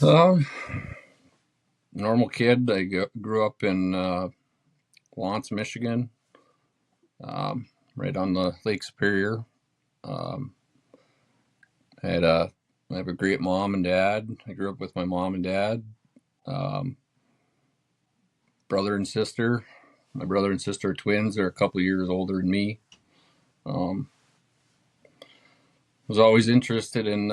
Um, Normal kid. Grew up in Lawrence, Michigan, right on the Lake Superior. Um, I had a I have a great mom and dad. I grew up with my mom and dad, um, brother and sister. My brother and sister are twins. They're a couple of years older than me. Um, was always interested in.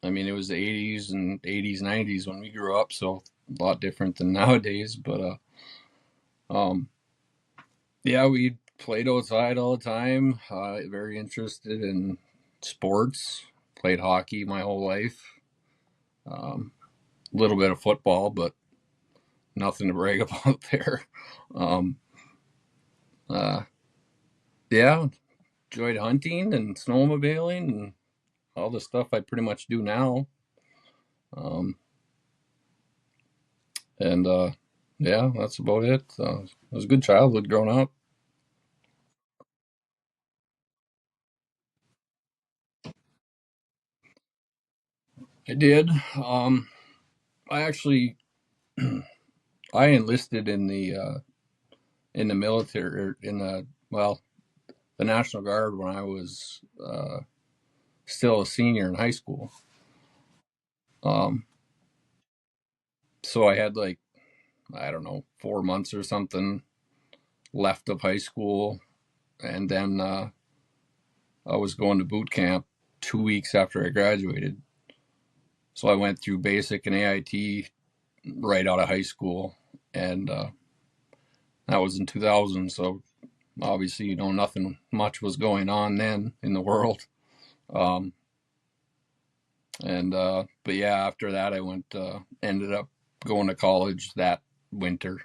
It was the '80s, '90s when we grew up, so a lot different than nowadays. But um, yeah, we played outside all the time. Very interested in sports. Played hockey my whole life. A little bit of football, but nothing to brag about there. Um, uh, yeah, enjoyed hunting and snowmobiling and all the stuff I pretty much do now. Um, and yeah, that's about it. It was a good childhood growing up. I did. I actually I enlisted in the military in the National Guard when I was still a senior in high school. Um, so I had like, I don't know, 4 months or something left of high school, and then I was going to boot camp 2 weeks after I graduated. So I went through basic and AIT right out of high school, and that was in 2000. So obviously, nothing much was going on then in the world. Um, and but yeah, after that, ended up going to college that winter.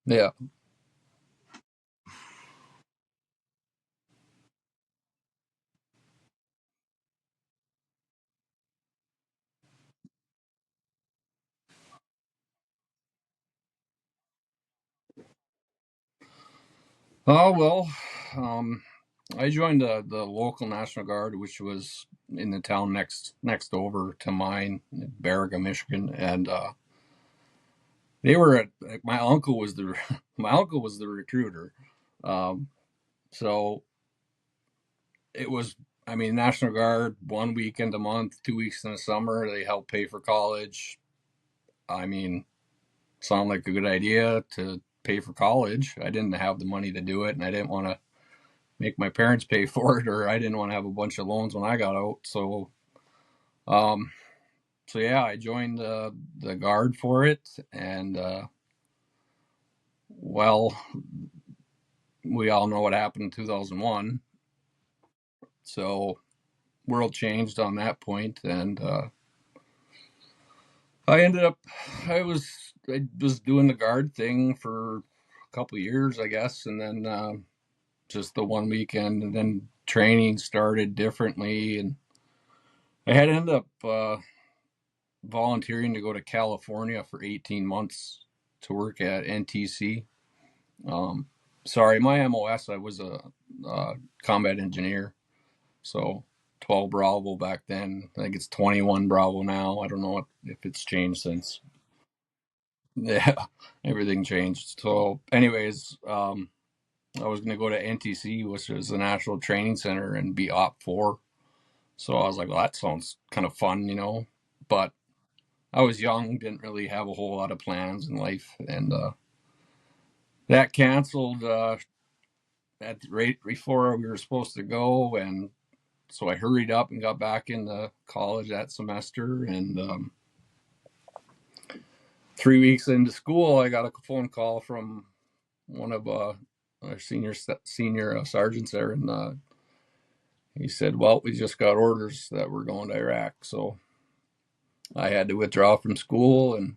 Yeah. Oh well, um, I joined the local National Guard, which was in the town next over to mine, Baraga, Michigan, and they were my uncle was the my uncle was the recruiter. Um, so it was, National Guard 1 weekend a month, 2 weeks in the summer. They help pay for college. I mean, sound like a good idea to pay for college. I didn't have the money to do it, and I didn't want to make my parents pay for it, or I didn't want to have a bunch of loans when I got out. Um, so yeah, I joined the guard for it, and well, we all know what happened in 2001. So world changed on that point, and I ended up, I was doing the guard thing for a couple of years, I guess, and then just the 1 weekend, and then training started differently, and I had ended up volunteering to go to California for 18 months to work at NTC. Um, Sorry, my MOS, I was a combat engineer, so 12 Bravo back then. I think it's 21 Bravo now. I don't know if it's changed since. Yeah, everything changed. So, anyways, I was going to go to NTC, which is the National Training Center, and be Op 4. So I was like, well, that sounds kind of fun. But I was young, didn't really have a whole lot of plans in life, and that canceled at right before we were supposed to go, and so I hurried up and got back into college that semester. And 3 weeks into school, I got a phone call from one of our senior sergeants there, and he said, "Well, we just got orders that we're going to Iraq." So I had to withdraw from school, and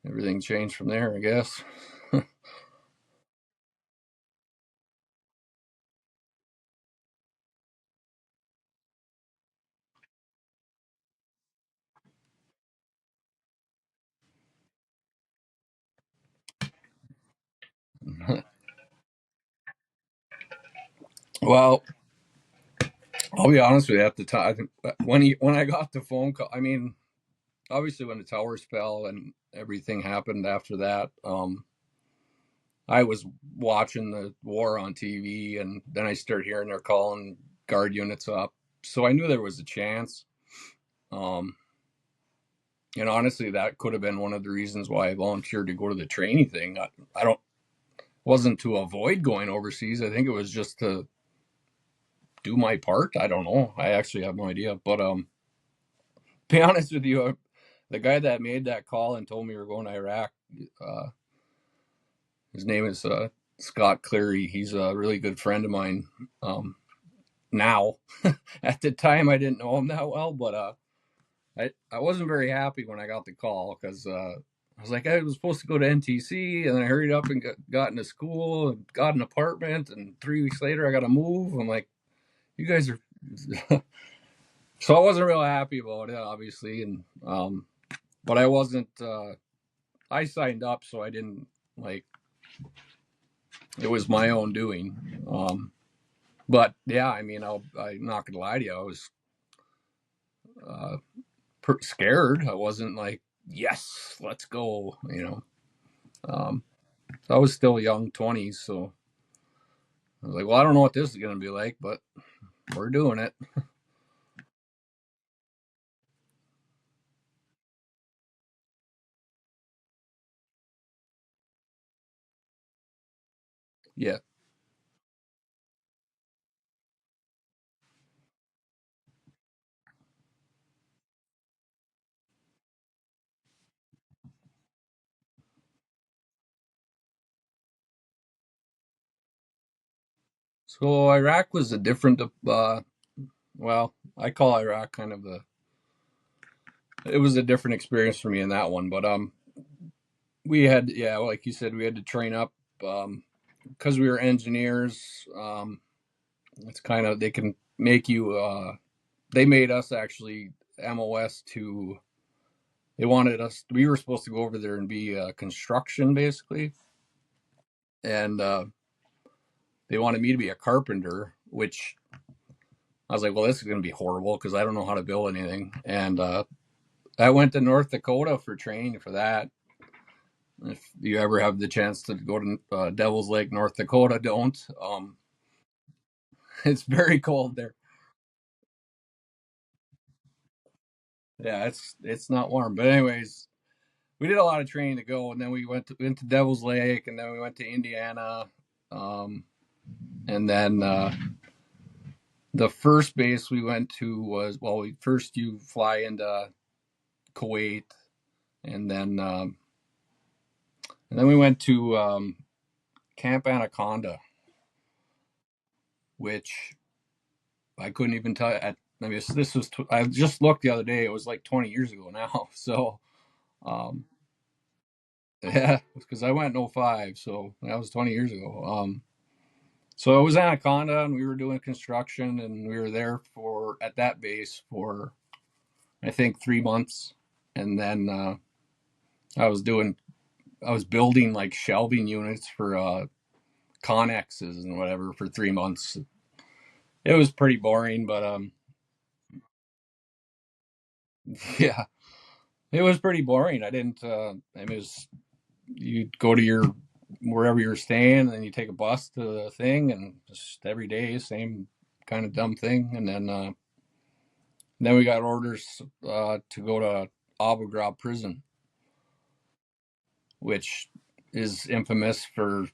everything changed from there, I guess. Well, I'll be honest with you. At the time, when I got the phone call, I mean, obviously when the towers fell and everything happened after that, I was watching the war on TV, and then I started hearing they're calling guard units up, so I knew there was a chance. Um, and honestly, that could have been one of the reasons why I volunteered to go to the training thing. I don't wasn't to avoid going overseas. I think it was just to do my part. I don't know. I actually have no idea. But be honest with you, the guy that made that call and told me we were going to Iraq, uh, his name is Scott Cleary. He's a really good friend of mine. Now, at the time, I didn't know him that well, but I wasn't very happy when I got the call because I was like, I was supposed to go to NTC, and then I hurried up and got into school and got an apartment, and 3 weeks later I got to move. I'm like, you guys are. So I wasn't real happy about it, obviously, and but I wasn't. I signed up, so I didn't like. It was my own doing. But yeah, I mean, I'm not gonna lie to you. I was uh, scared. I wasn't like, yes, let's go. I was still young, 20s, so I was like, well, I don't know what this is gonna be like, but we're doing it. Yeah. So Iraq was a different. Well, I call Iraq kind of the. It was a different experience for me in that one, but we had, yeah, like you said, we had to train up because we were engineers. It's kind of, they can make you. They made us actually MOS to. They wanted us. We were supposed to go over there and be construction basically, and they wanted me to be a carpenter, which I was like, well, this is going to be horrible because I don't know how to build anything. And I went to North Dakota for training for that. If you ever have the chance to go to Devil's Lake, North Dakota, don't. It's very cold there. Yeah, it's not warm. But anyways, we did a lot of training to go, and then we went to Devil's Lake, and then we went to Indiana, um, and then the first base we went to was, well, first you fly into Kuwait, and then we went to Camp Anaconda, which I couldn't even tell you. I mean, this was I just looked the other day. It was like 20 years ago now. So um, yeah, because I went in '05, so that was 20 years ago. So it was Anaconda, and we were doing construction, and we were there for at that base for I think 3 months, and then I was doing I was building like shelving units for connexes and whatever for 3 months. It was pretty boring, but yeah, it was pretty boring. I didn't. I mean, it was you go to your wherever you're staying, and then you take a bus to the thing, and just every day same kind of dumb thing. And then we got orders to go to Abu Ghraib prison, which is infamous for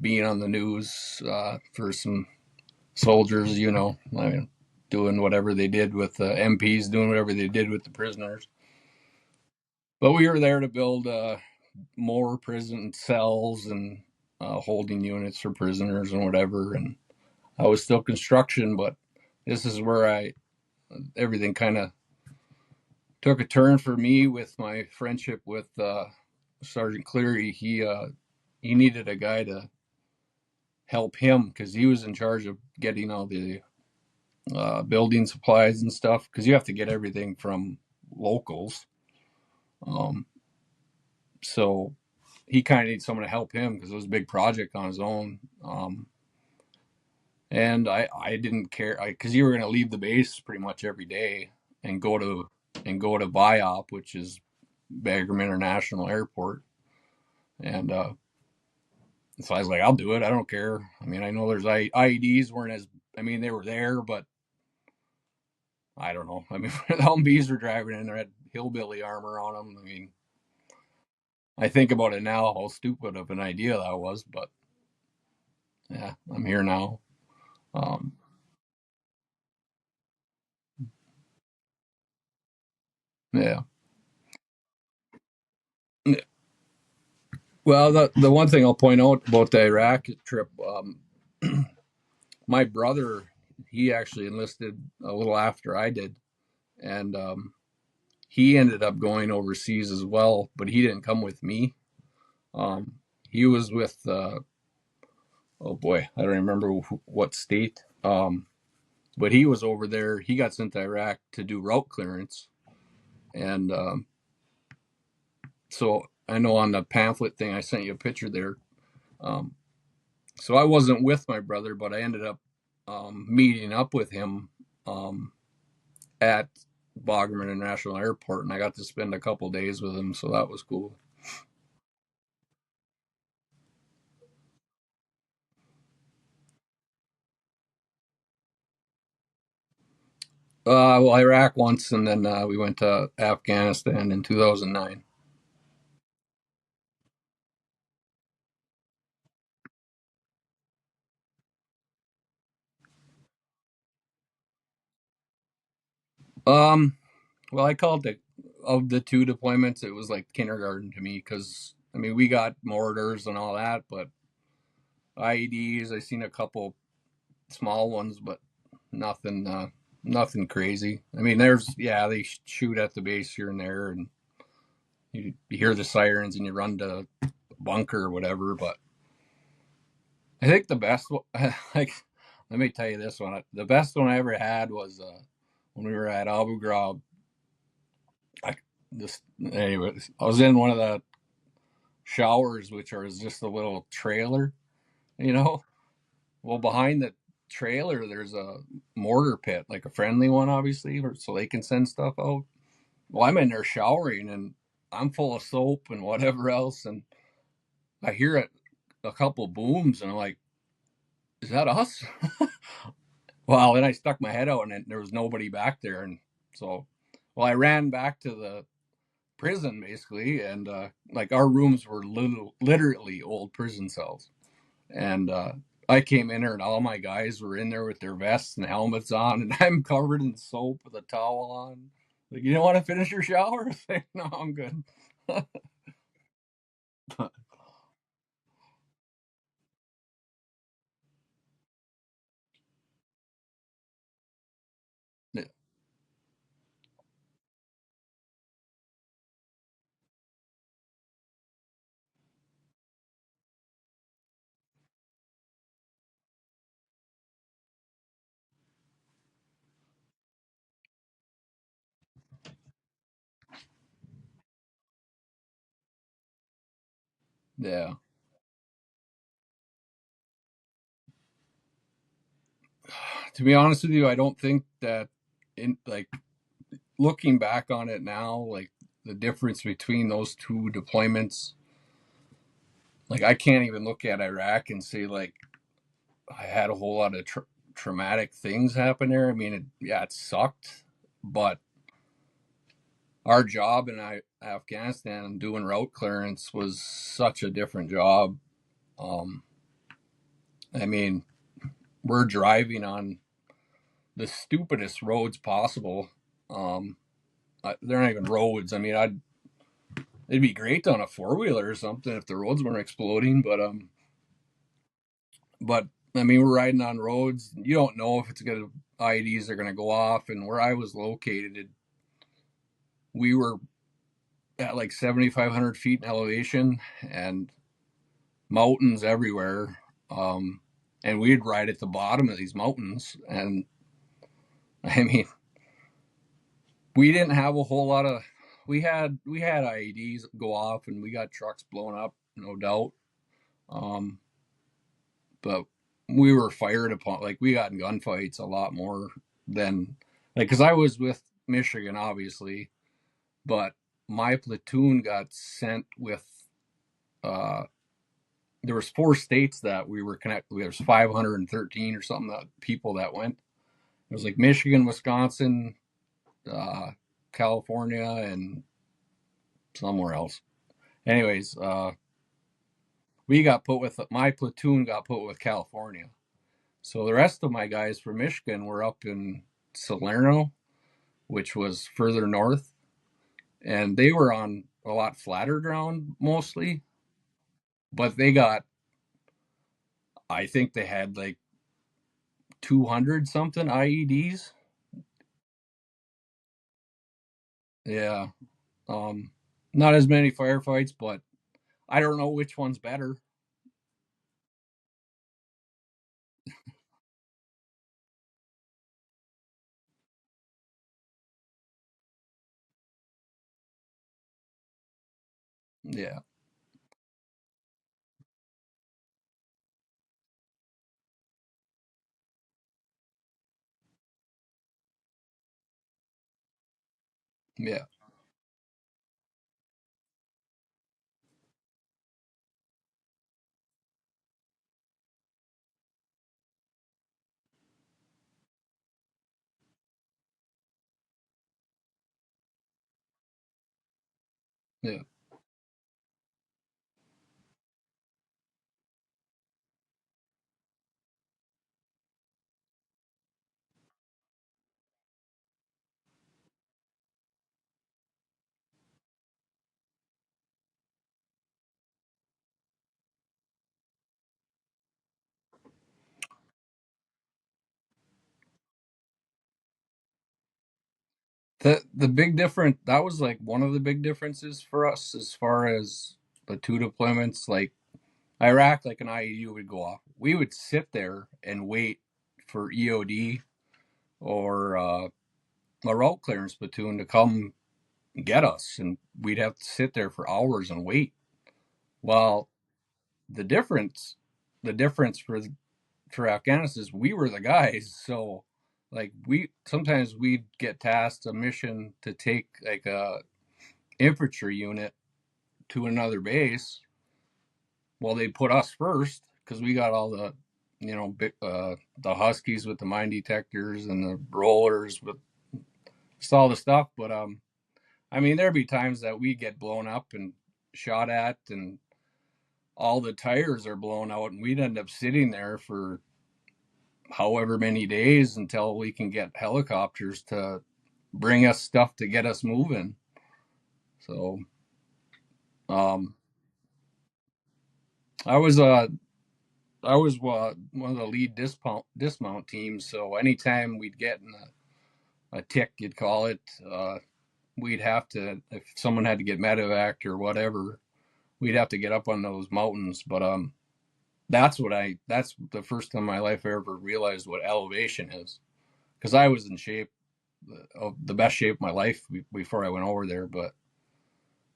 being on the news for some soldiers. I mean, doing whatever they did with the MPs, doing whatever they did with the prisoners. But we were there to build more prison cells and holding units for prisoners and whatever. And I was still construction, but this is where everything kind of took a turn for me with my friendship with Sergeant Cleary. He needed a guy to help him because he was in charge of getting all the building supplies and stuff because you have to get everything from locals. Um, so he kind of needs someone to help him because it was a big project on his own. And I didn't care because you were going to leave the base pretty much every day and go to BIOP, which is Bagram International Airport. And so I was like, I'll do it. I don't care. I mean, I know there's IEDs weren't as, I mean, they were there, but I don't know. I mean, the Humvees were driving in there had hillbilly armor on them. I mean, I think about it now, how stupid of an idea that was, but yeah, I'm here now. Um, yeah. Well, the one thing I'll point out about the Iraq trip, my brother, he actually enlisted a little after I did, and he ended up going overseas as well, but he didn't come with me. Um, he was with, oh boy, I don't remember what state, but he was over there. He got sent to Iraq to do route clearance, and so I know on the pamphlet thing I sent you a picture there. Um, so I wasn't with my brother, but I ended up meeting up with him um, at Bagram International Airport, and I got to spend a couple days with him, so that was cool. Well, Iraq once, and then we went to Afghanistan in 2009. Um, well, I called it of the two deployments, it was like kindergarten to me because I mean we got mortars and all that, but IEDs I seen a couple small ones, but nothing, nothing crazy. I mean, there's yeah they shoot at the base here and there, and you hear the sirens and you run to a bunker or whatever. But I think the best like let me tell you this one, the best one I ever had was when we were at Abu Ghraib. I this anyway, I was in one of the showers, which are just a little trailer, you know. Well, behind the trailer, there's a mortar pit, like a friendly one, obviously, so they can send stuff out. Well, I'm in there showering and I'm full of soap and whatever else, and I hear it a couple booms, and I'm like, "Is that us?" Well, then I stuck my head out, and there was nobody back there, and so, well, I ran back to the prison basically, and like our rooms were literally old prison cells. And I came in there, and all my guys were in there with their vests and helmets on, and I'm covered in soap with a towel on. Like, you don't want to finish your shower? Like, no, I'm good. Yeah. To be honest with you, I don't think that in like looking back on it now, like the difference between those two deployments, like I can't even look at Iraq and say like I had a whole lot of traumatic things happen there. I mean, yeah, it sucked, but our job in Afghanistan doing route clearance was such a different job. Um, I mean, we're driving on the stupidest roads possible. Um, they're not even roads. I mean, it'd be great on a four wheeler or something if the roads weren't exploding. But I mean, we're riding on roads. You don't know if it's gonna IEDs are gonna go off. And where I was located, we were at like 7,500 feet in elevation and mountains everywhere. Um, and we'd ride at the bottom of these mountains. And I mean, we didn't have a whole lot of. We had IEDs go off, and we got trucks blown up, no doubt. Um, but we were fired upon. Like we got in gunfights a lot more than like because I was with Michigan, obviously, but my platoon got sent with. uh there was 4 states that we were connected. There was 513 or something that people that went. It was like Michigan, Wisconsin, uh, California, and somewhere else. Anyways, we got put with my platoon got put with California. So the rest of my guys from Michigan were up in Salerno, which was further north, and they were on a lot flatter ground mostly. But they got, I think they had like 200 something IEDs. Yeah, um, not as many firefights, but I don't know which one's better. Yeah, yeah, yeah, the big difference that was like one of the big differences for us as far as the two deployments. Like Iraq, like an IEU would go off, we would sit there and wait for EOD or a route clearance platoon to come get us, and we'd have to sit there for hours and wait. Well, the difference, the difference for Afghanistan is we were the guys, so like we sometimes we'd get tasked a mission to take like a infantry unit to another base. Well, they'd put us first because we got all the, the Huskies with the mine detectors and the rollers with just all the stuff. But I mean, there'd be times that we get blown up and shot at, and all the tires are blown out, and we'd end up sitting there for however many days until we can get helicopters to bring us stuff to get us moving. So um, I was one of the lead dismount teams. So anytime we'd get in a tick, you'd call it, we'd have to, if someone had to get medevac or whatever, we'd have to get up on those mountains. But that's the first time in my life I ever realized what elevation is, because I was in shape, of the best shape of my life before I went over there. But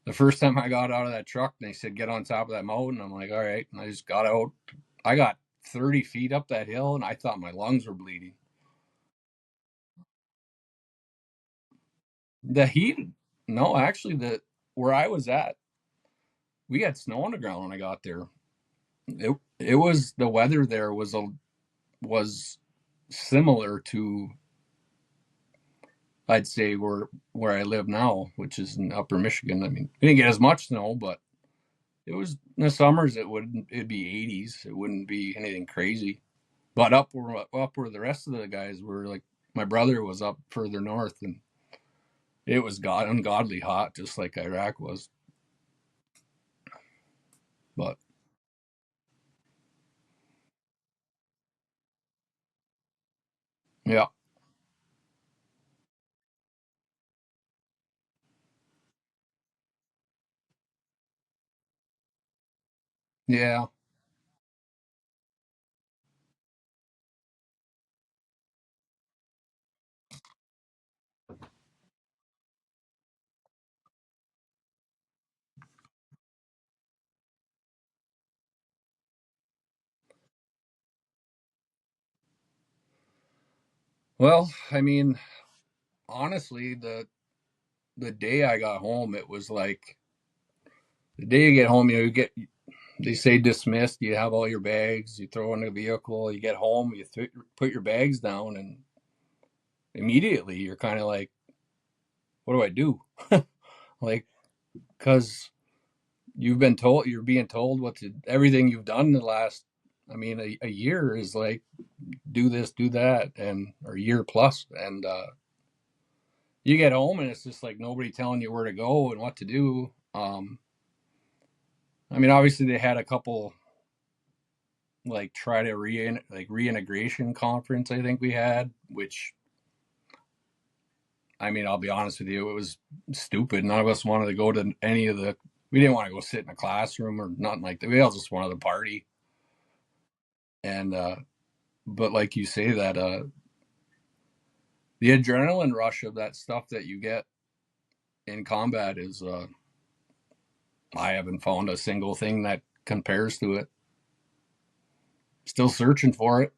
the first time I got out of that truck and they said get on top of that mountain, I'm like, all right, and I just got out. I got 30 feet up that hill and I thought my lungs were bleeding. The heat, no, actually, the where I was at, we had snow on the ground when I got there. It was, the weather there was similar to, I'd say, where I live now, which is in Upper Michigan. I mean, we didn't get as much snow, but it was in the summers. It'd be 80s. It wouldn't be anything crazy. But up where the rest of the guys were, like my brother was up further north, and it was ungodly hot, just like Iraq was. But yeah, yeah, Well, I mean, honestly, the day I got home, it was like the day you get home, you get they say dismissed. You have all your bags, you throw in the vehicle, you get home, put your bags down, and immediately you're kind of like, what do I do? Like, because you're being told everything you've done in the last, I mean, a year is like, do this, do that, and or a year plus, and you get home and it's just like nobody telling you where to go and what to do. I mean, obviously they had a couple like try to reintegration conference I think we had, which I mean, I'll be honest with you, it was stupid. None of us wanted to go to any of the. We didn't want to go sit in a classroom or nothing like that. We all just wanted to party. And but like you say, that the adrenaline rush of that stuff that you get in combat is I haven't found a single thing that compares to it. Still searching for it.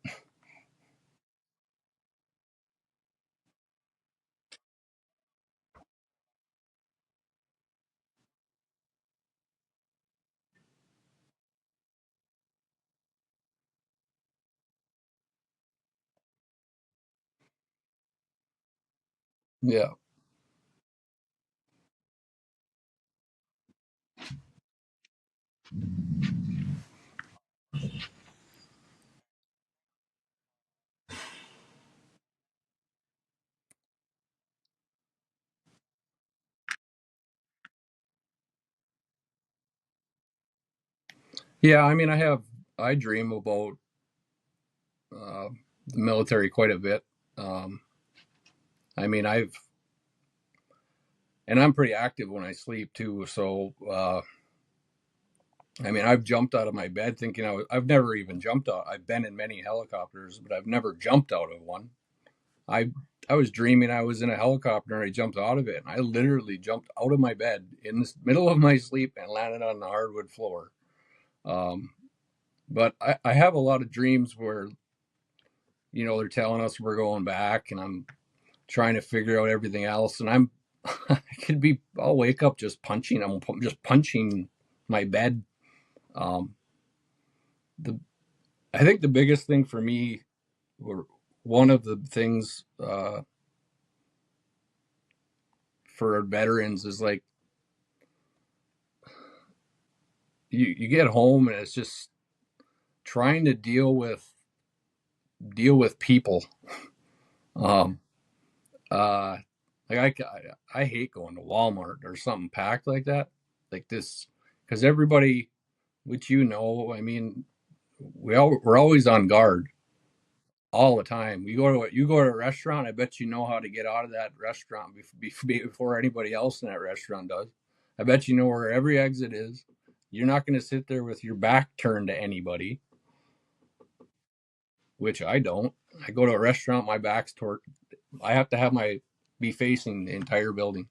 Yeah. Yeah, I mean, I dream about uh, the military quite a bit. Um, I mean, and I'm pretty active when I sleep too. So, I mean, I've jumped out of my bed thinking I've never even jumped out. I've been in many helicopters, but I've never jumped out of one. I, I was dreaming I was in a helicopter and I jumped out of it. And I literally jumped out of my bed in the middle of my sleep and landed on the hardwood floor. Um, but I have a lot of dreams where, they're telling us we're going back and I'm trying to figure out everything else. And I'll wake up just punching. I'm just punching my bed. Um, the, I think the biggest thing for me, or one of the things for veterans is like, you get home and it's just trying to deal with people. Um, uh, like I hate going to Walmart or something packed like that, like this, because everybody, which I mean, we're always on guard all the time. You go to a restaurant. I bet you know how to get out of that restaurant before anybody else in that restaurant does. I bet you know where every exit is. You're not going to sit there with your back turned to anybody, which I don't. I go to a restaurant, my back's toward. I have to have my be facing the entire building.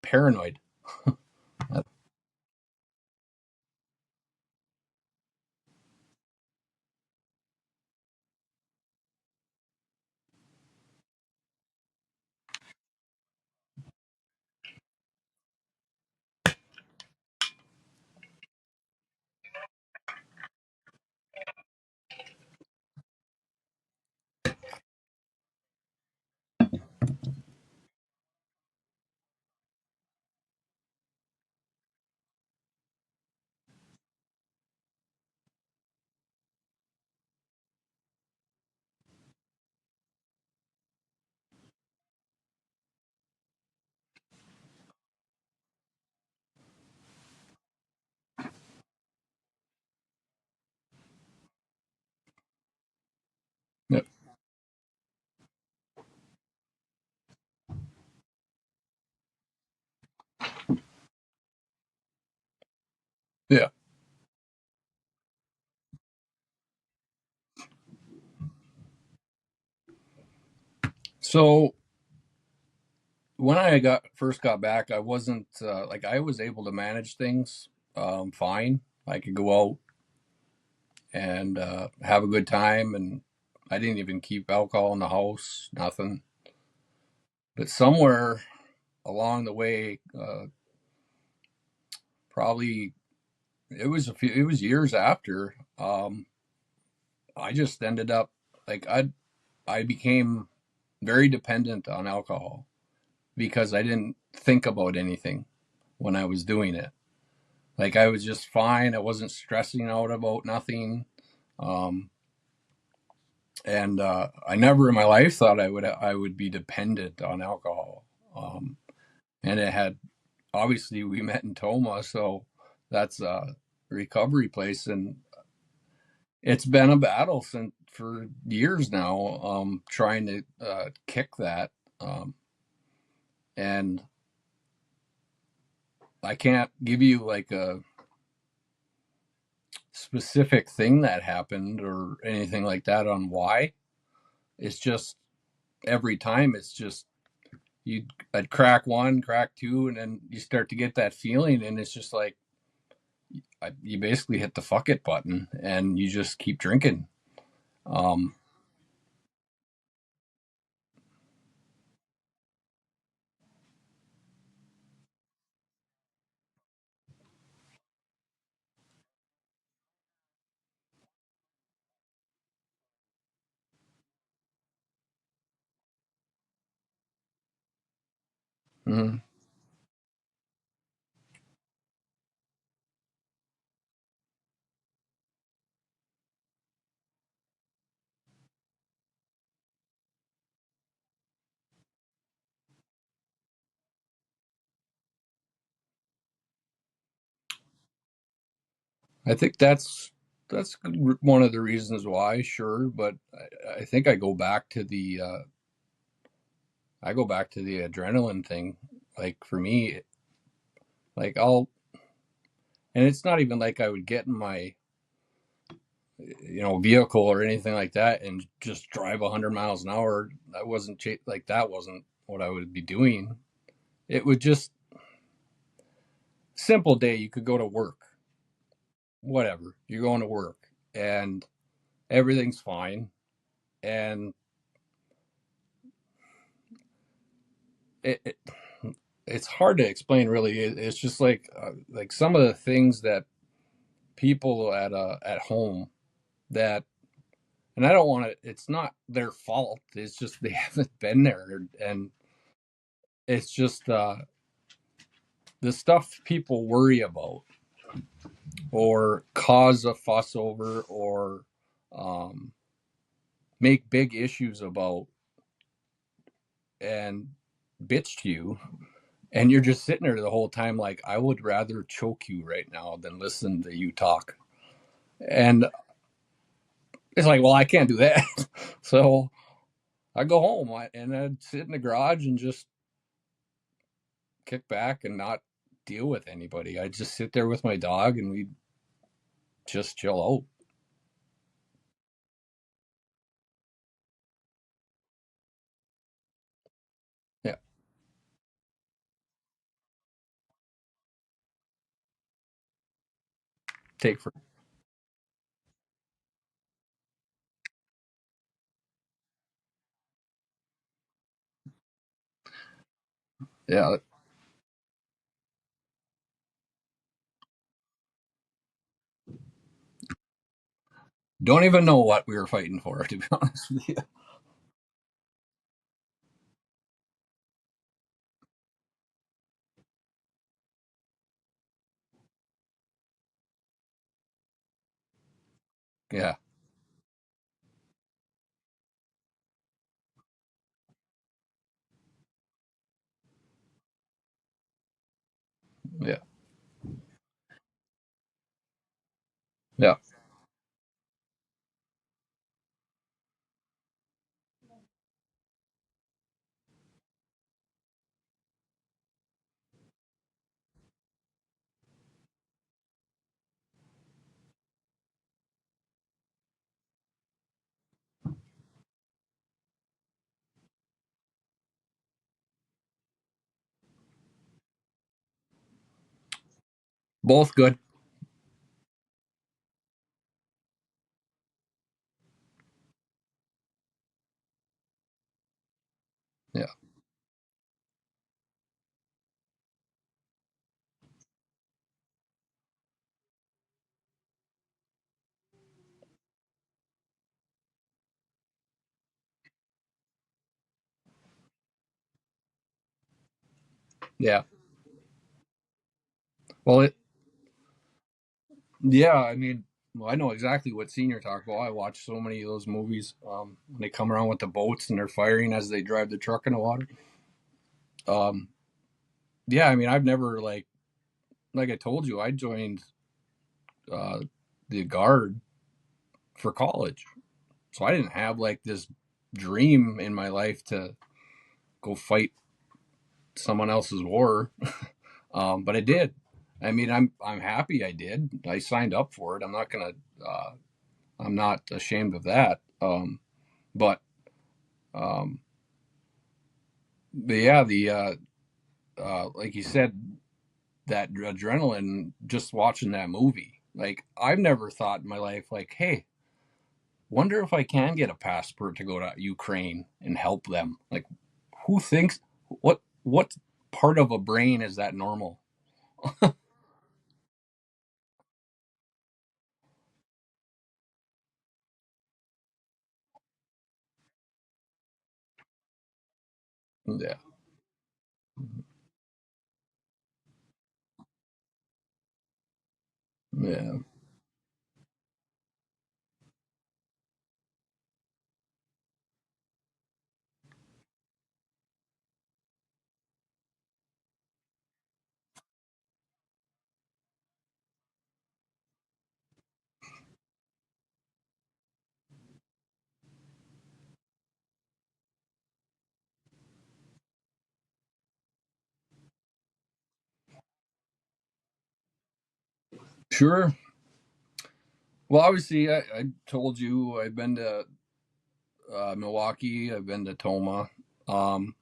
Paranoid. Yeah. Yeah. So when I first got back, I wasn't like I was able to manage things fine. I could go out and have a good time. And I didn't even keep alcohol in the house, nothing. But somewhere along the way, probably it was years after, I just ended up like I became very dependent on alcohol because I didn't think about anything when I was doing it. Like I was just fine. I wasn't stressing out about nothing. Um, and I never in my life thought I would be dependent on alcohol. And it had obviously we met in Toma, so that's a recovery place, and it's been a battle since for years now, trying to kick that. Um, and I can't give you like a specific thing that happened or anything like that on why. It's just every time it's just you I'd crack one, crack two, and then you start to get that feeling, and it's just like you basically hit the fuck it button, and you just keep drinking. Um, mhm. I think that's one of the reasons why, sure, but I think I go back to the adrenaline thing. Like for me, like I'll and it's not even like I would get in my vehicle or anything like that and just drive 100 miles an hour. I wasn't like that wasn't what I would be doing. It would just simple day. You could go to work, whatever. You're going to work and everything's fine, and it it's hard to explain really. It's just like some of the things that people at home that, and I don't want to, it's not their fault, it's just they haven't been there, and it's just the stuff people worry about or cause a fuss over or um, make big issues about and bitch to you, and you're just sitting there the whole time like I would rather choke you right now than listen to you talk. And it's like, well, I can't do that. So I go home and I'd sit in the garage and just kick back and not deal with anybody. I'd just sit there with my dog and we'd just chill out. Yeah. Take for, yeah. Don't even know what we were fighting for, to be honest with you. Yeah. Yeah. Yeah. Both good. Yeah. Well, yeah. I mean, well, I know exactly what scene you're talking about. I watch so many of those movies. When they come around with the boats and they're firing as they drive the truck in the water. Um, yeah. I mean, I've never like I told you, I joined uh, the guard for college, so I didn't have like this dream in my life to go fight someone else's war. But I did. I mean, I'm happy I did. I signed up for it. I'm not ashamed of that. But um, but yeah, the like you said, that adrenaline just watching that movie. Like I've never thought in my life, like, hey, wonder if I can get a passport to go to Ukraine and help them. Like, who thinks what part of a brain is that normal? Yeah, yeah, sure. Well, obviously, I told you I've been to Milwaukee. I've been to Toma. Um,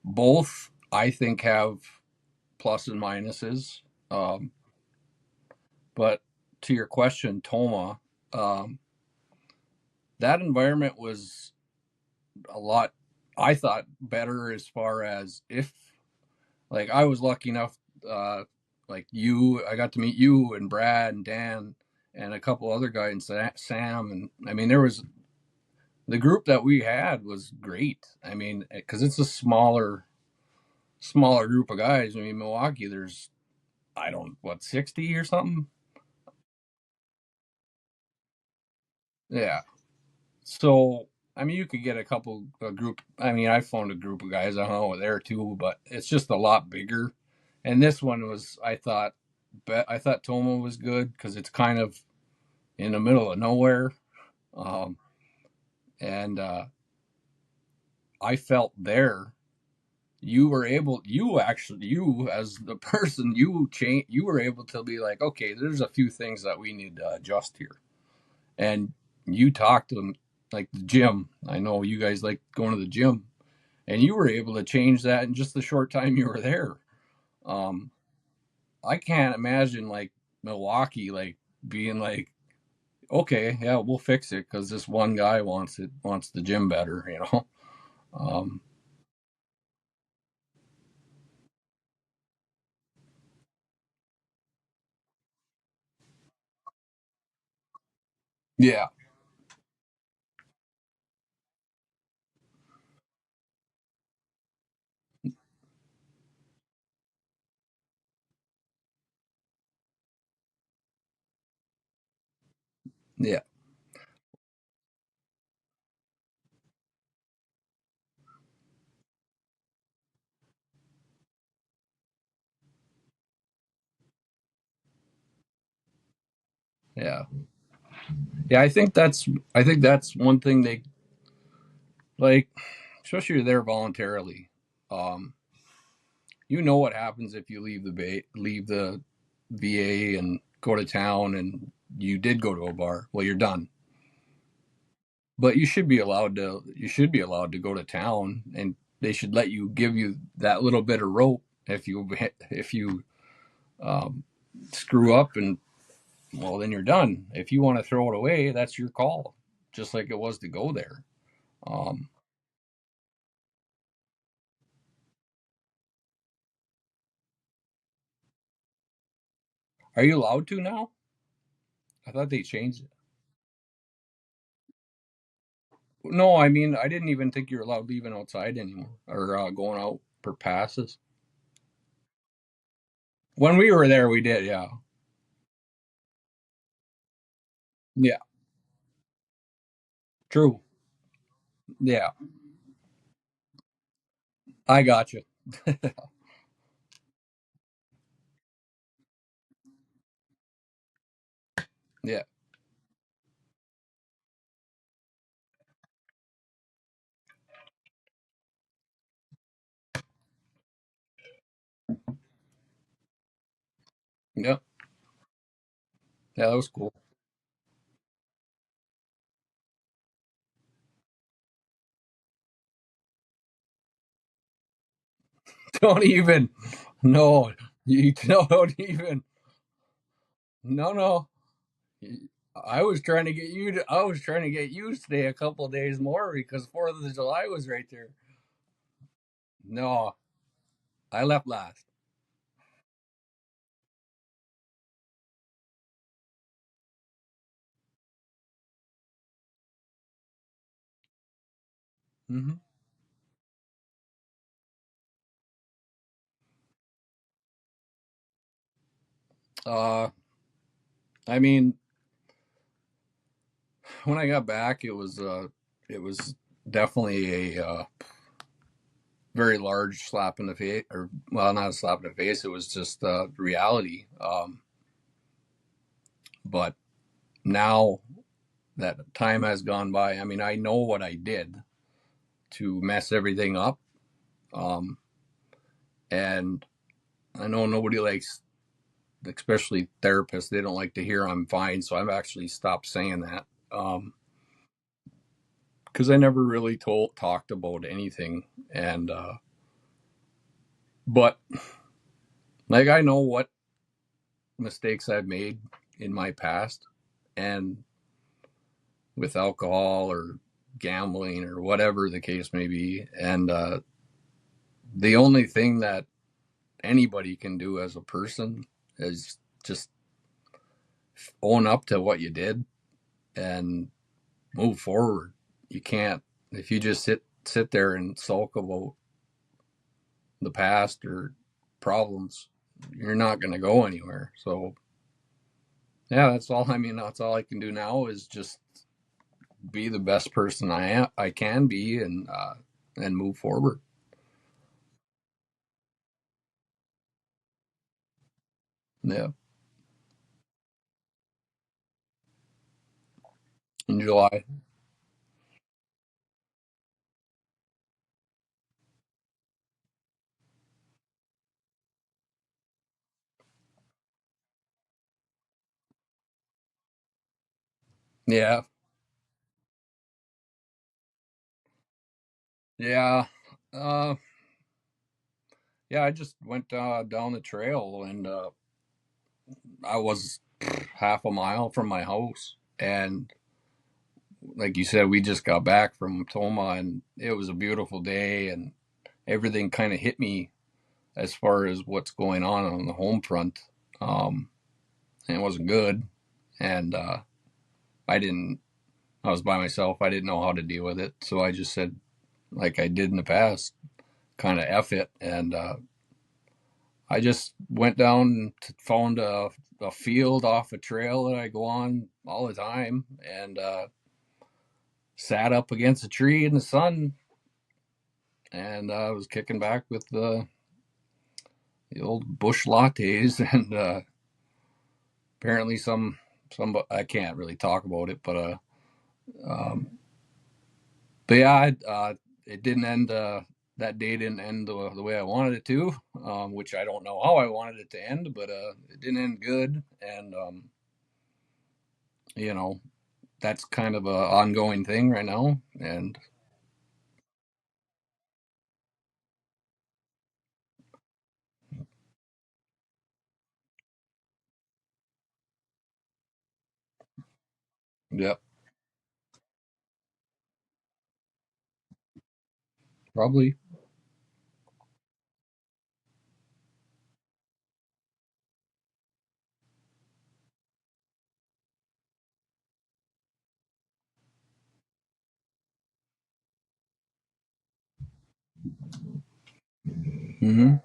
both I think have plus and minuses. Um, but to your question, Toma, um, that environment was a lot. I thought better as far as if like I was lucky enough, uh, like you, I got to meet you and Brad and Dan and a couple other guys and Sam, and I mean there was the group that we had was great. I mean, because it's a smaller group of guys. I mean, Milwaukee, there's I don't what 60 or something. Yeah. So I mean, you could get a group. I mean, I found a group of guys I know there too, but it's just a lot bigger. And this one was, I thought Toma was good because it's kind of in the middle of nowhere. Um, and I felt there you as the person you were able to be like, okay, there's a few things that we need to adjust here, and you talked to them like the gym. I know you guys like going to the gym, and you were able to change that in just the short time you were there. um I can't imagine like Milwaukee like being like, okay, yeah, we'll fix it because this one guy wants the gym better, you know. um yeah, yeah, yeah, yeah. I think that's one thing they like, especially you're there voluntarily. um you know what happens if you leave the VA and go to town and you did go to a bar, well, you're done. But you should be allowed to go to town, and they should let you give you that little bit of rope if you um, screw up, and well, then you're done. If you want to throw it away, that's your call, just like it was to go there. um, are you allowed to now? I thought they changed it. No, I mean, I didn't even think you're allowed leaving outside anymore, or going out for passes. When we were there, we did. Yeah. Yeah. True. Yeah. I got you. Yeah. Yeah. Yeah. That was cool. Don't even. No. You don't even. No. No. I was trying to get you to. I was trying to get you to stay a couple of days more because Fourth of July was right there. No, I left last. Hmm. Uh, I mean, when I got back, it was definitely a very large slap in the face, or well, not a slap in the face. It was just reality. But now that time has gone by, I mean, I know what I did to mess everything up, um, and I know nobody likes, especially therapists. They don't like to hear I'm fine, so I've actually stopped saying that. Because I never really talked about anything, and but like I know what mistakes I've made in my past, and with alcohol or gambling or whatever the case may be, and the only thing that anybody can do as a person is just own up to what you did and move forward. You can't if you just sit there and sulk about the past or problems, you're not going to go anywhere. So yeah, that's all. I mean, that's all I can do now is just be the best person I can be, and move forward. Yeah, in July. Yeah, yeah, uh, yeah. I just went down the trail, and I was half a mile from my house, and like you said, we just got back from Toma, and it was a beautiful day, and everything kind of hit me as far as what's going on the home front. Um, and it wasn't good. And I didn't, I was by myself. I didn't know how to deal with it. So I just said, like I did in the past, kind of F it. And I just went down and found a field off a trail that I go on all the time, and sat up against a tree in the sun, and I was kicking back with the old bush lattes. And apparently some I can't really talk about it, um, but yeah, it didn't end. That day didn't end the way I wanted it to, which I don't know how I wanted it to end, but it didn't end good, and you know that's kind of a ongoing thing right now, and yeah, probably. Hmm.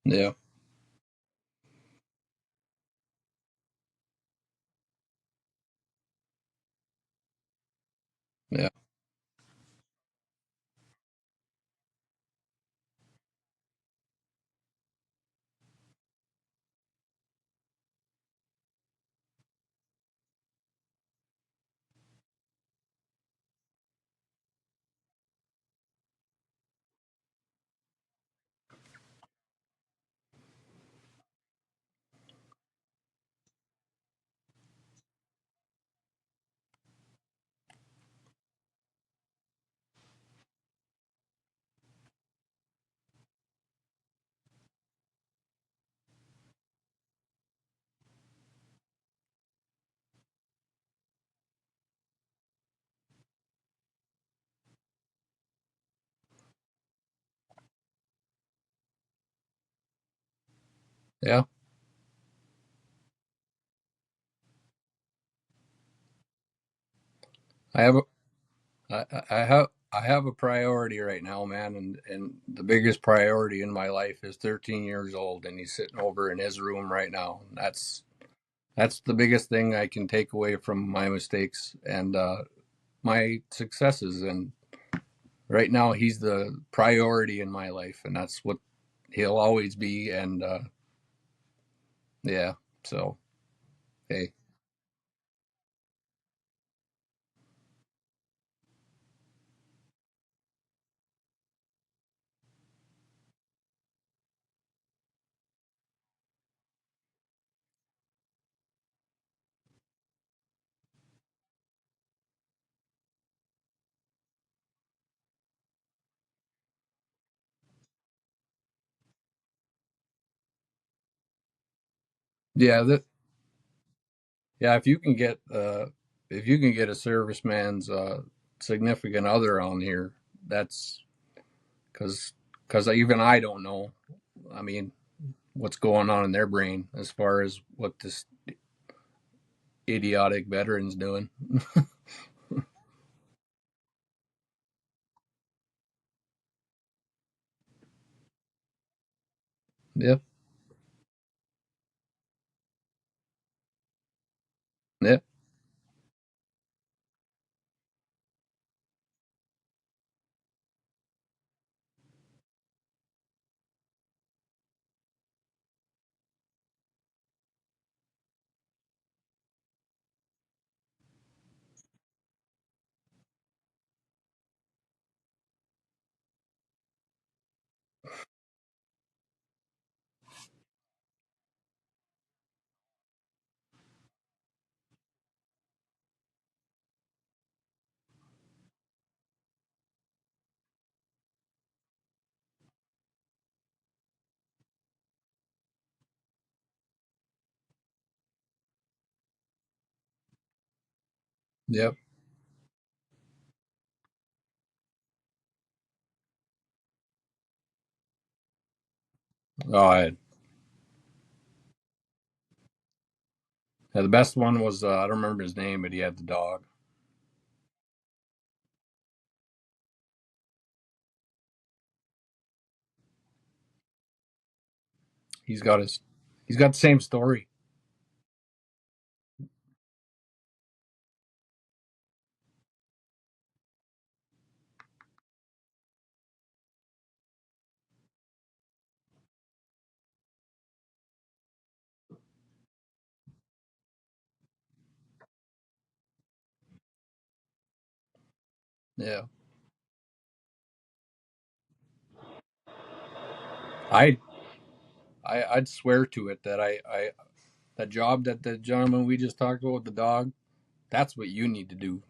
Yeah. Yeah. Yeah. I have a I have a priority right now, man, and the biggest priority in my life is 13 years old, and he's sitting over in his room right now. That's the biggest thing I can take away from my mistakes and my successes. And right now, he's the priority in my life, and that's what he'll always be. And yeah, so hey, yeah, that yeah. If you can get a serviceman's significant other on here, that's because even I don't know. I mean, what's going on in their brain as far as what this idiotic veteran's doing. Yep, yep, yep. Oh, yeah, the best one was I don't remember his name, but he had the dog. He's got his, he's got the same story. Yeah, I, I'd swear to it that that job that the gentleman we just talked about with the dog, that's what you need to do.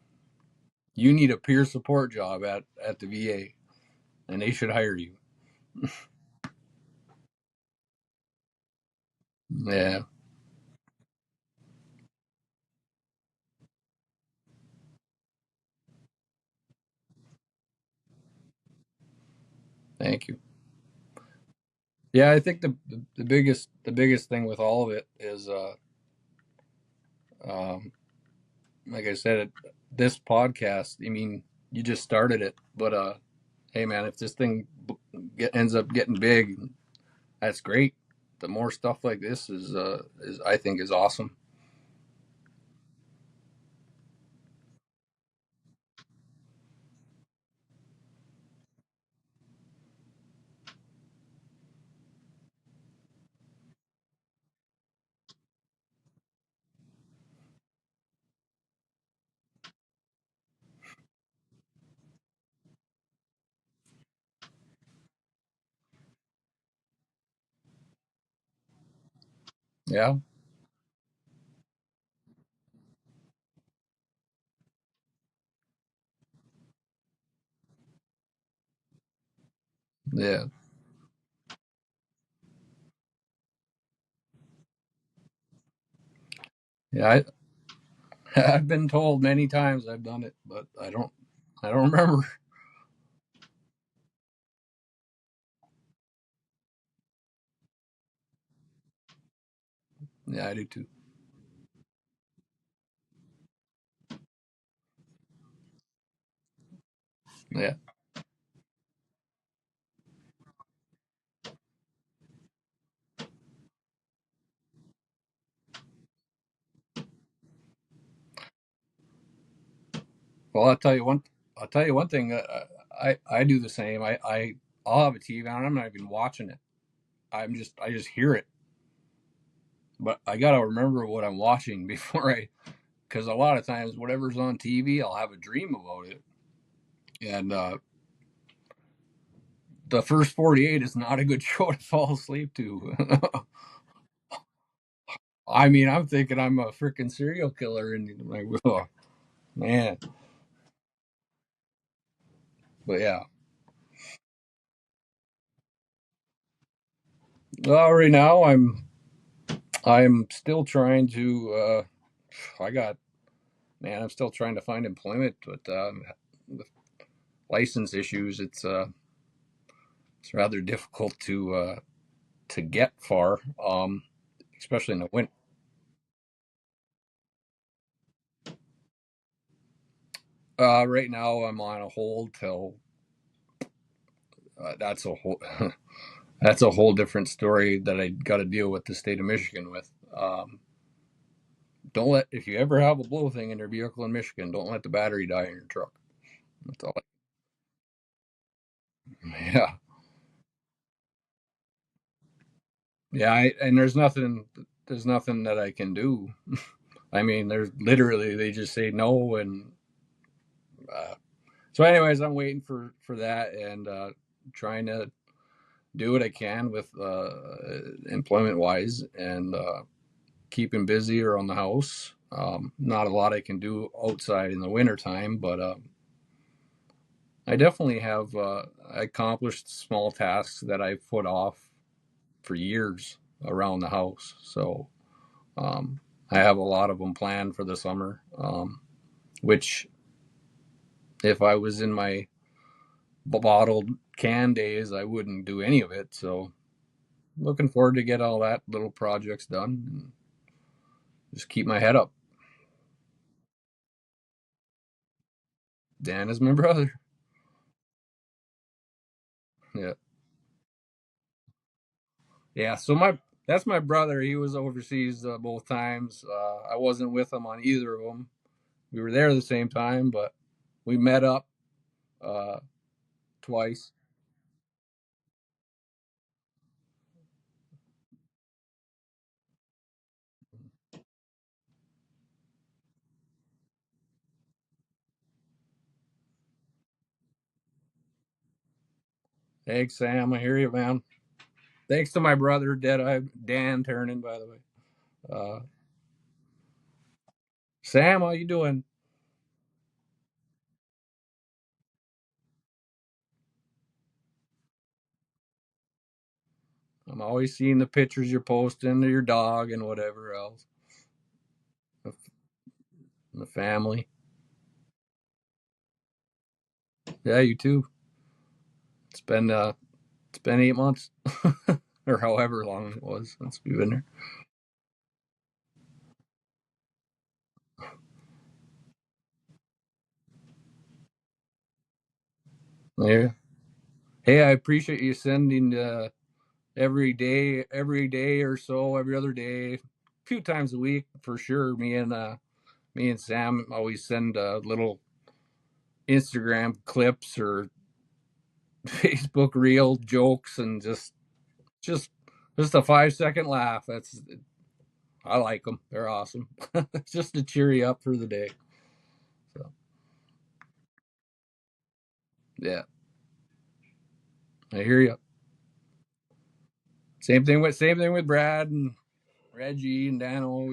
You need a peer support job at the VA, and they should hire you. Yeah, thank you. Yeah, I think the biggest thing with all of it is um, like I said, this podcast. I mean, you just started it, but hey, man, if this thing ends up getting big, That's great. The more stuff like this is I think is awesome. Yeah, yeah, yeah. I've been told many times I've done it, but I don't remember. Yeah, I do too. Yeah. Well, I'll tell you one thing. I do the same. I'll have a TV on. I'm not even watching it. I just hear it. But I gotta remember what I'm watching before I, because a lot of times whatever's on TV, I'll have a dream about it, and the first 48 is not a good show to fall asleep to. I mean, I'm thinking I'm a freaking serial killer, and like, oh man. But yeah, well, right now I'm still trying to. I got man, I'm still trying to find employment, but with license issues, it's rather difficult to get far, especially in the winter. Right now, I'm on a hold till that's a whole that's a whole different story that I got to deal with the state of Michigan with. Don't let if you ever have a blow thing in your vehicle in Michigan, don't let the battery die in your truck. That's all. Yeah, yeah, and there's nothing that I can do. I mean, there's literally they just say no, and uh, so anyways, I'm waiting for that and trying to do what I can with employment wise and keeping busy around the house. Not a lot I can do outside in the wintertime, but I definitely have accomplished small tasks that I've put off for years around the house. So um, I have a lot of them planned for the summer, which if I was in my bottled can days, I wouldn't do any of it. So looking forward to get all that little projects done and just keep my head up. Dan is my brother. Yeah. Yeah. So my that's my brother. He was overseas both times. I wasn't with him on either of them. We were there at the same time, but we met up uh, twice. Thanks, Sam. I hear you, man. Thanks to my brother, Dan Turunen, by the way. Uh, Sam, how you doing? I'm always seeing the pictures you're posting of your dog and whatever else. The family. Yeah, you too. It's been uh, it's been 8 months, or however long it was since we've been there. Yeah. Hey, I appreciate you sending every day or so, every other day, a few times a week for sure. Me and Sam always send little Instagram clips or Facebook reel jokes and just just a 5 second laugh. That's I like them. They're awesome. Just to cheer you up for the day. So yeah, I hear you. Same thing with Brad and Reggie and Dano.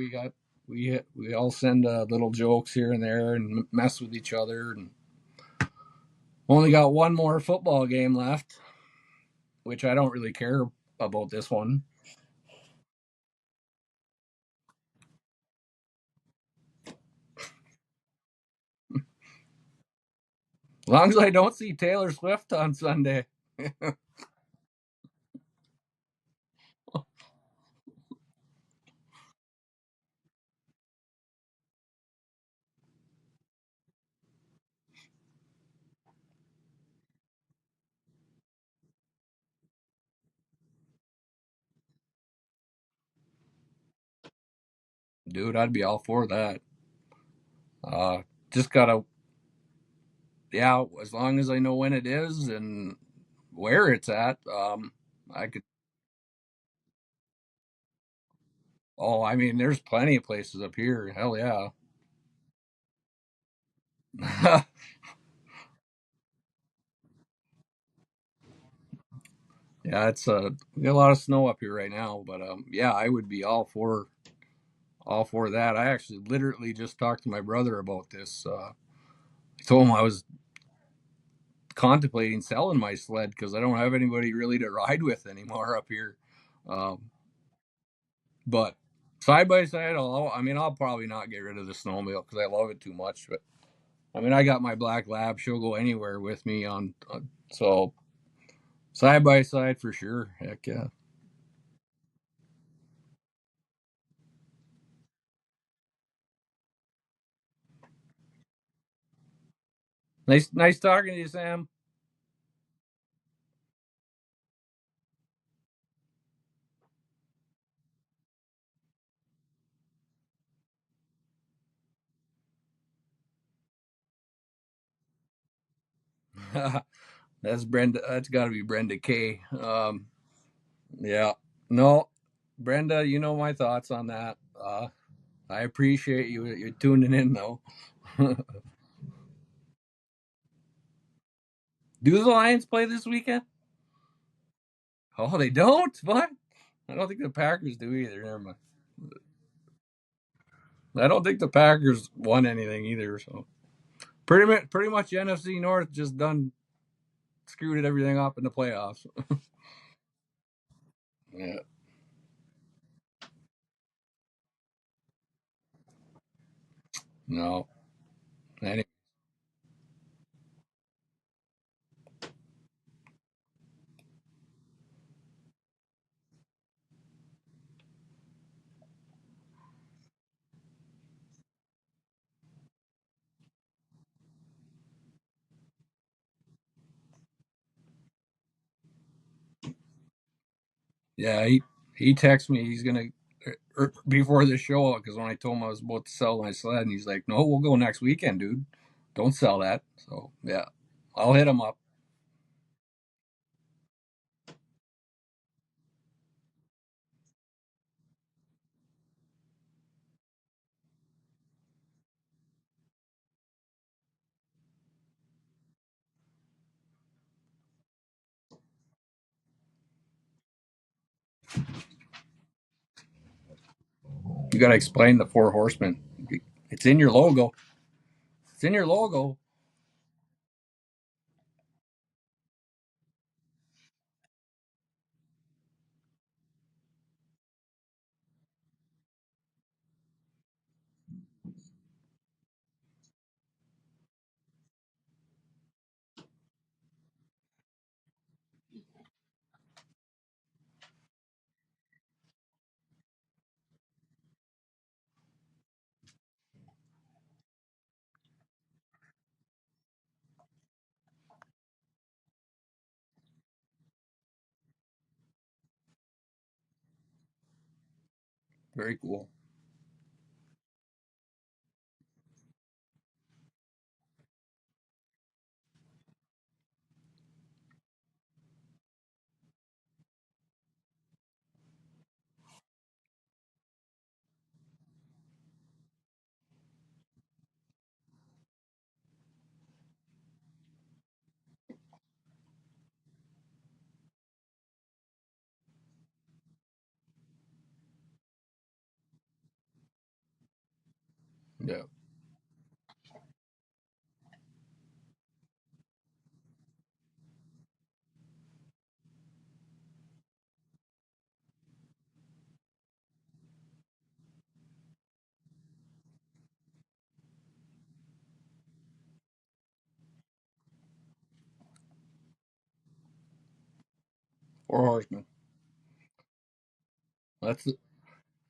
We all send little jokes here and there and mess with each other. And only got one more football game left, which I don't really care about this one. As long as I don't see Taylor Swift on Sunday. Dude, I'd be all for that. Just gotta, yeah, as long as I know when it is and where it's at, I could, oh, I mean, there's plenty of places up here. Hell yeah. Yeah, we got a lot of snow up here right now, but yeah, I would be all for that. I actually literally just talked to my brother about this. I told him I was contemplating selling my sled because I don't have anybody really to ride with anymore up here. Um, but side by side, I mean, I'll probably not get rid of the snowmobile because I love it too much. But I mean, I got my black lab; she'll go anywhere with me so side by side for sure. Heck yeah. Nice talking to you, Sam. That's Brenda. That's got to be Brenda K. Yeah. No, Brenda, you know my thoughts on that. I appreciate you tuning in though. Do the Lions play this weekend? Oh, they don't. What? I don't think the Packers do either. Never mind. I don't think the Packers won anything either. So pretty much NFC North just done screwed everything up in the playoffs. Yeah. No. Any, yeah. He texted me. He's gonna before the show because when I told him I was about to sell my sled, and he's like, "No, we'll go next weekend, dude. Don't sell that." So yeah, I'll hit him up. You got to explain the four horsemen. It's in your logo. It's in your logo. Very cool. Yeah. Four horsemen. That's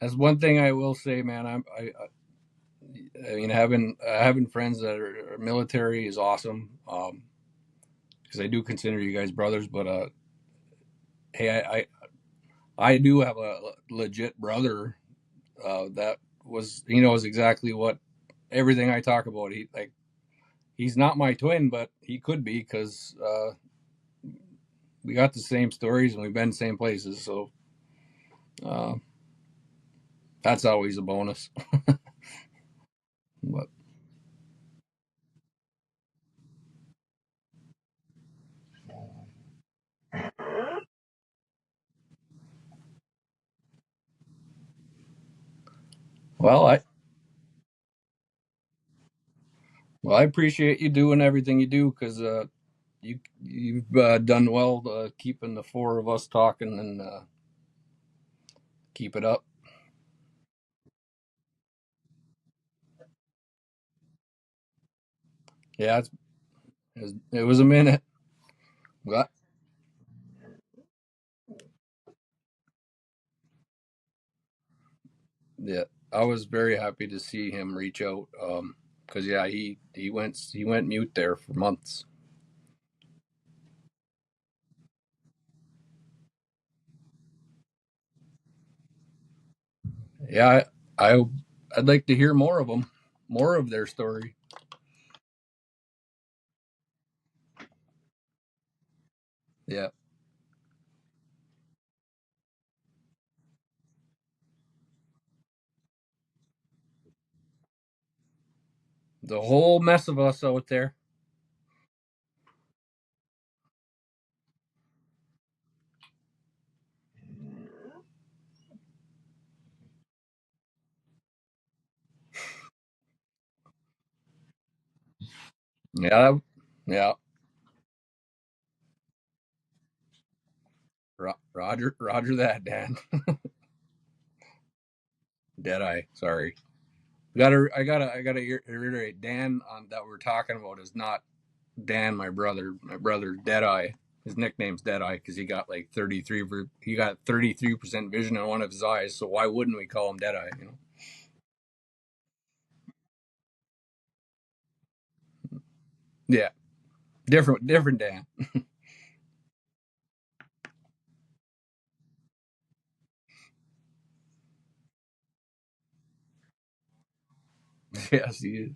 that's one thing I will say, man. I mean, having friends that are military is awesome. Because I do consider you guys brothers. But hey, I do have a legit brother that was he knows exactly what everything I talk about. He's not my twin, but he could be because we got the same stories and we've been the same places. So uh, that's always a bonus. But well, I appreciate you doing everything you do because you've done well keeping the four of us talking and keep it up. Yeah, it was a minute. But yeah, I was very happy to see him reach out. Because yeah, he went mute there for months. Yeah, I'd like to hear more of them, more of their story. Yeah, the whole mess of us out there. Yeah, yeah. Roger that, Dan. Deadeye. Sorry. I gotta reiterate. Dan on that we're talking about is not Dan, my brother. My brother, Deadeye. His nickname's Deadeye because he got like 33. He got 33% vision in one of his eyes. So why wouldn't we call him Deadeye? You know? Yeah, different Dan. Yes, he is.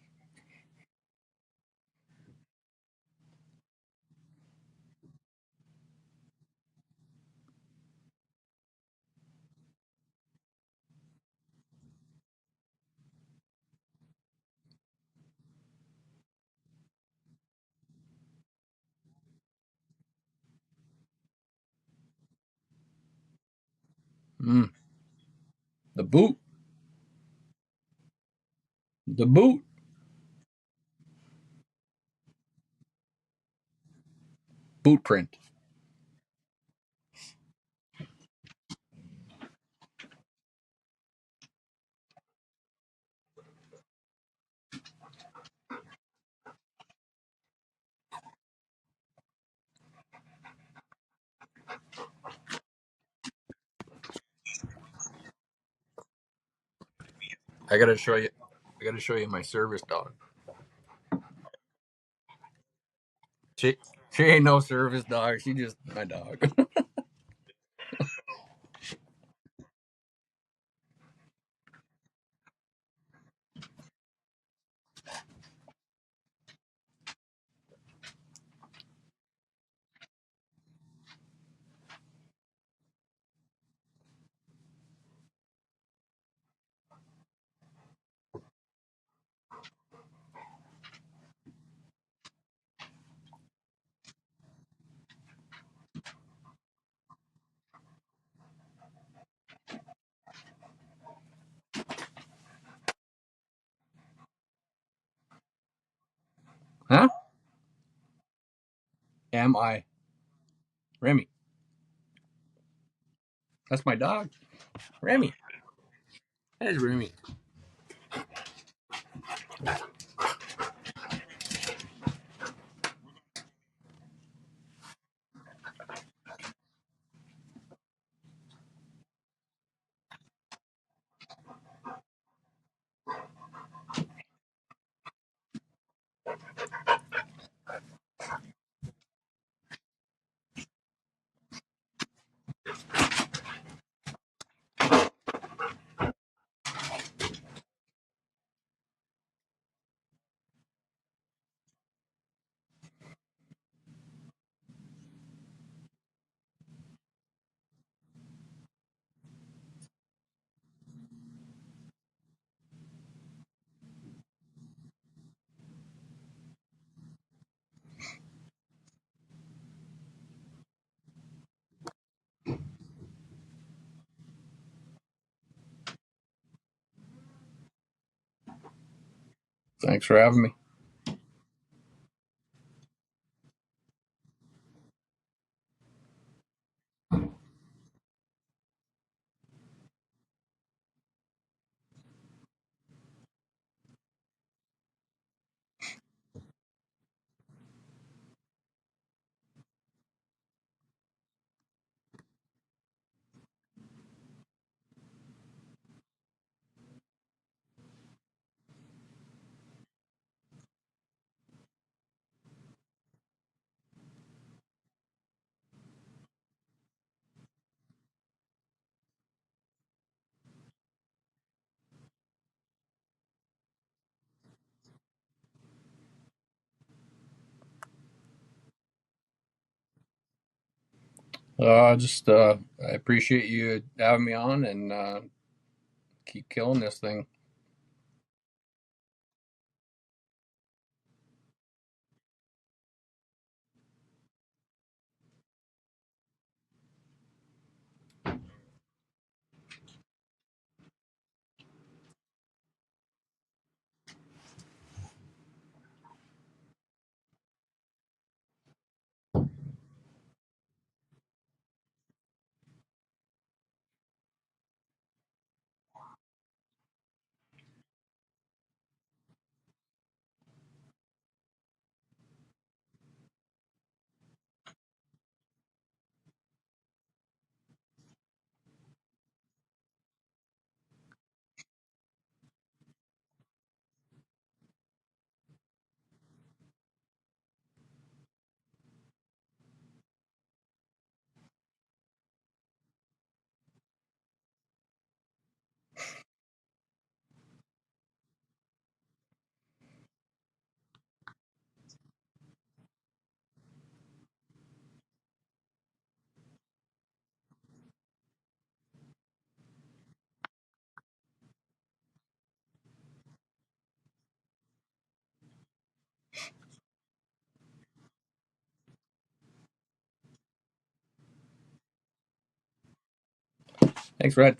Mm. The boot, boot print. I gotta show you. I gotta show you my service dog. She she ain't no service dog. She just my dog. Huh? Am I Remy? That's my dog, Remy. That's Remy. Thanks for having me. Just I appreciate you having me on and keep killing this thing. Thanks, Red.